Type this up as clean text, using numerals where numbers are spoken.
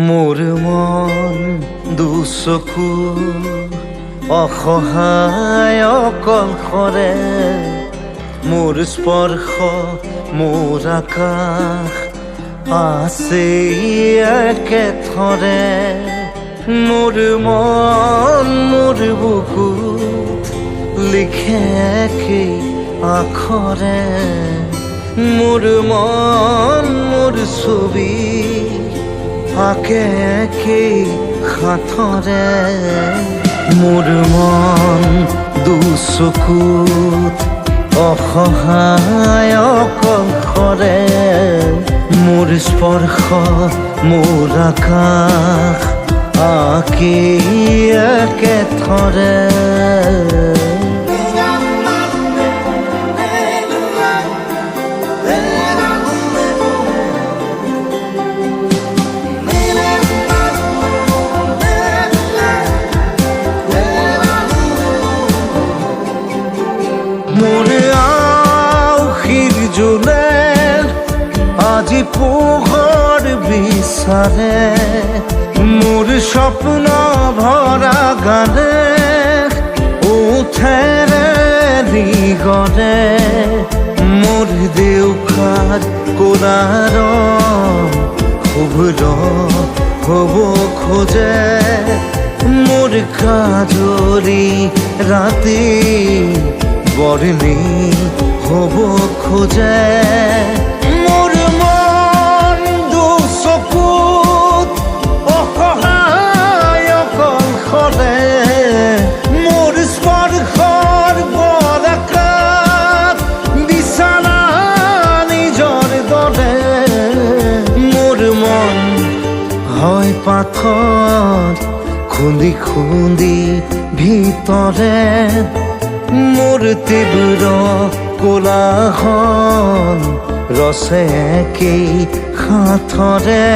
মোৰ মন দুচকু অসহায় অকলশৰে, মোৰ স্পৰ্শ মোৰ আকাশ আছে একেথৰে। মোৰ মন মোৰ বুকুত লিখে একেই আখৰে, মোৰ মন মোৰ ছবি আঁকে একেই সাঁথৰে। মোৰ মন দুচকুত অসহায় অকলশৰে, মোৰ স্পৰ্শ মোৰ আকাশ আঁকেই একেথৰে। মোৰ আউসীৰ জোনে আজি পোহৰ বিচাৰে, মোৰ স্বপ্ন ভৰা গানে উঠেৰে নিগৰে। মোৰ দেউখাৰ কোলাৰ শুভ্ৰ হ'ব খোজে, মোৰ কাজৰি ৰাতি বৰ্ণি হ'ব খোজে। মোৰ মন দুচকুত অসহায় অকলশৰে, মোৰ স্পৰ্শৰ বৰকাত বিছানা নিজৰ দৰে। মোৰ মন হয় পাথৰ খুন্দি খুন্দি ভিতৰে, মোৰ তীব্ৰ কোলাহল ৰচে একেই সাঁথৰে।